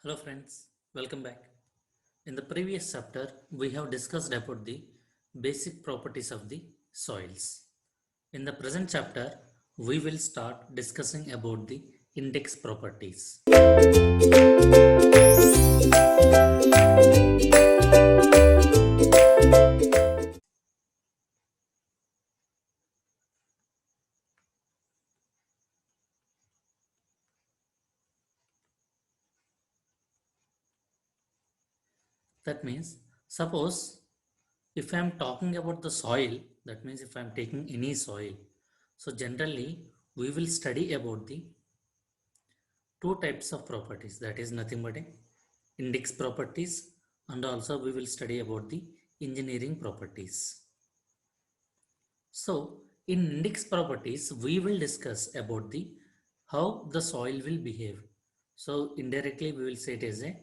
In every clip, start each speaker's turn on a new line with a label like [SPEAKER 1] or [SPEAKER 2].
[SPEAKER 1] Hello friends, welcome back. In the previous chapter, we have discussed about the basic properties of the soils. In the present chapter, we will start discussing about the index properties. That means, suppose if I am talking about the soil, that means if I am taking any soil, so generally we will study about the two types of properties, that is nothing but a index properties, and also we will study about the engineering properties. So in index properties we will discuss about the how the soil will behave. So indirectly we will say it as a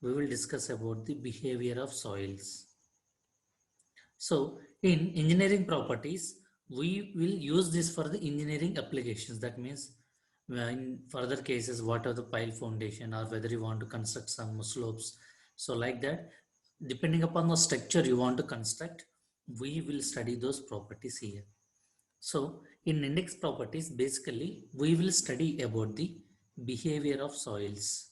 [SPEAKER 1] we will discuss about the behavior of soils. So in engineering properties, we will use this for the engineering applications. That means in further cases, what are the pile foundation or whether you want to construct some slopes. So like that, depending upon the structure you want to construct, we will study those properties here. So in index properties, basically, we will study about the behavior of soils.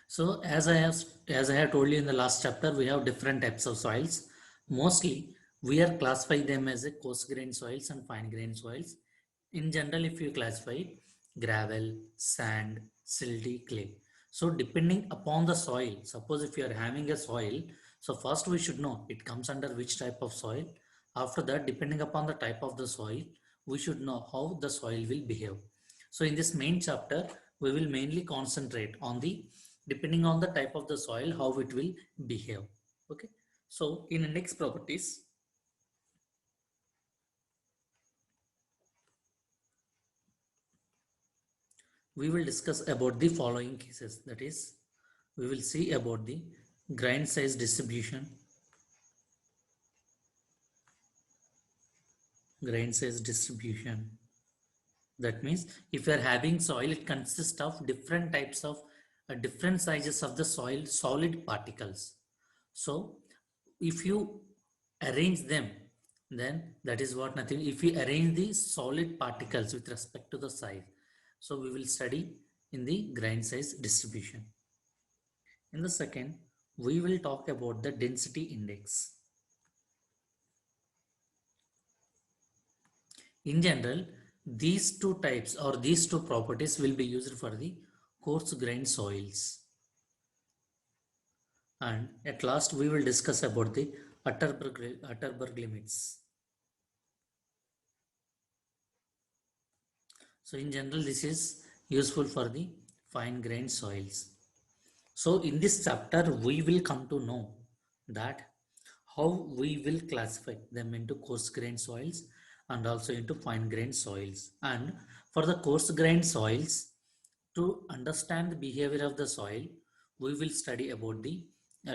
[SPEAKER 1] So as I have told you in the last chapter, we have different types of soils. Mostly we are classifying them as a coarse grain soils and fine grain soils. In general, if you classify gravel, sand, silty, clay. So depending upon the soil, suppose if you are having a soil, so first we should know it comes under which type of soil. After that, depending upon the type of the soil, we should know how the soil will behave. So in this main chapter, we will mainly concentrate on the depending on the type of the soil, how it will behave. Okay. So in index properties, we will discuss about the following cases. That is, we will see about the grain size distribution, grain size distribution. That means if you are having soil, it consists of different types of different sizes of the soil solid particles. So if you arrange them, then that is what nothing. If we arrange the solid particles with respect to the size, so we will study in the grain size distribution. In the second, we will talk about the density index. In general, these two types or these two properties will be used for the coarse grain soils. And at last, we will discuss about the Atterberg limits. So in general, this is useful for the fine grained soils. So in this chapter, we will come to know that how we will classify them into coarse grained soils and also into fine grained soils. And for the coarse grained soils, to understand the behavior of the soil, we will study about the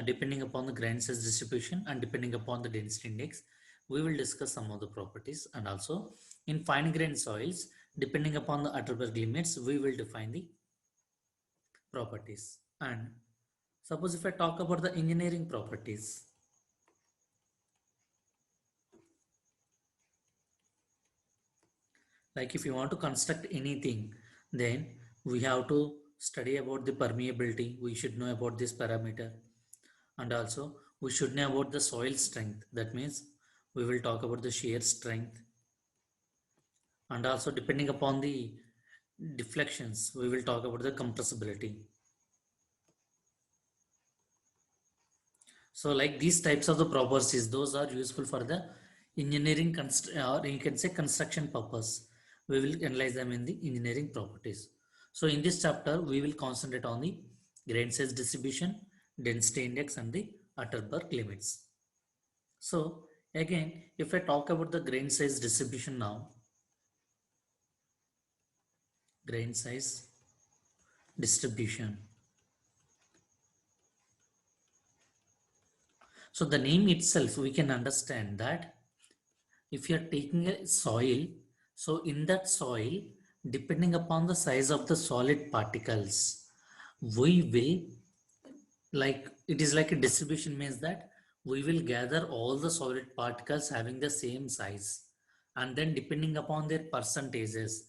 [SPEAKER 1] depending upon the grain size distribution and depending upon the density index, we will discuss some of the properties. And also in fine grained soils, depending upon the Atterberg limits, we will define the properties. And suppose if I talk about the engineering properties, like if you want to construct anything, then we have to study about the permeability. We should know about this parameter. And also we should know about the soil strength. That means we will talk about the shear strength. And also depending upon the deflections, we will talk about the compressibility. So like these types of the properties, those are useful for the engineering or you can say construction purpose. We will analyze them in the engineering properties. So in this chapter, we will concentrate on the grain size distribution, density index, and the Atterberg limits. So again, if I talk about the grain size distribution now, grain size distribution. So the name itself, we can understand that if you are taking a soil, So in that soil, depending upon the size of the solid particles, we will, like, it is like a distribution, means that we will gather all the solid particles having the same size, and then depending upon their percentages,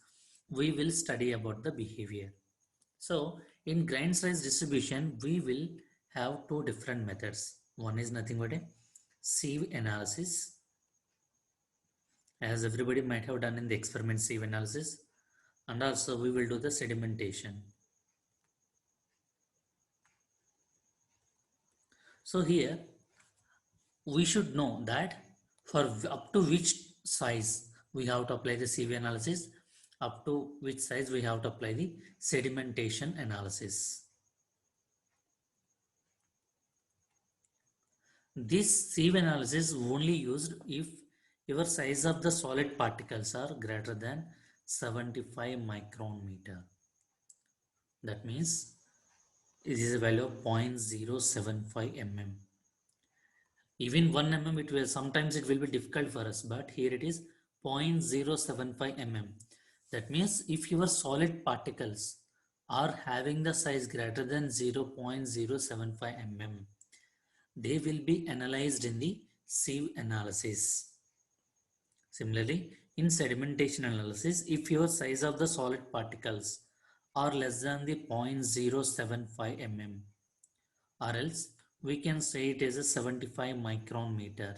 [SPEAKER 1] we will study about the behavior. So in grain size distribution, we will have two different methods. One is nothing but a sieve analysis, as everybody might have done in the experiment, sieve analysis, and also we will do the sedimentation. So here we should know that for up to which size we have to apply the CV analysis, up to which size we have to apply the sedimentation analysis. This CV analysis only used if your size of the solid particles are greater than 75 micron meter. That means it is a value of 0.075 mm. Even 1 mm, it will sometimes it will be difficult for us, but here it is 0.075 mm. That means if your solid particles are having the size greater than 0.075 mm, they will be analyzed in the sieve analysis. Similarly, in sedimentation analysis, if your size of the solid particles are less than the 0.075 mm, or else we can say it is a 75 micron meter,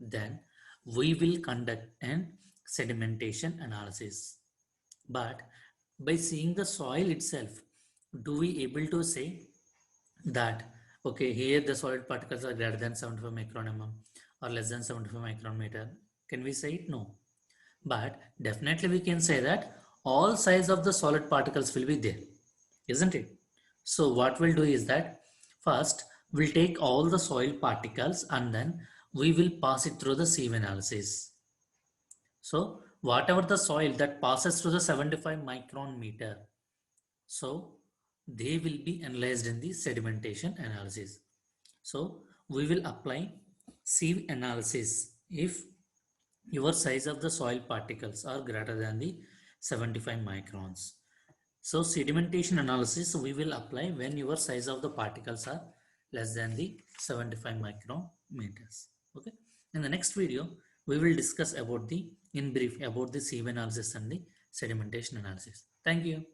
[SPEAKER 1] then we will conduct an sedimentation analysis. But by seeing the soil itself, do we able to say that, okay, here the solid particles are greater than 75 micron mm or less than 75 micron meter? Can we say it? No. But definitely we can say that all size of the solid particles will be there, isn't it? So what we'll do is that first we'll take all the soil particles and then we will pass it through the sieve analysis. So whatever the soil that passes through the 75 micron meter, so they will be analyzed in the sedimentation analysis. So we will apply sieve analysis if your size of the soil particles are greater than the 75 microns. So sedimentation analysis we will apply when your size of the particles are less than the 75 micrometers. Okay. In the next video, we will discuss about the, in brief, about the sieve analysis and the sedimentation analysis. Thank you.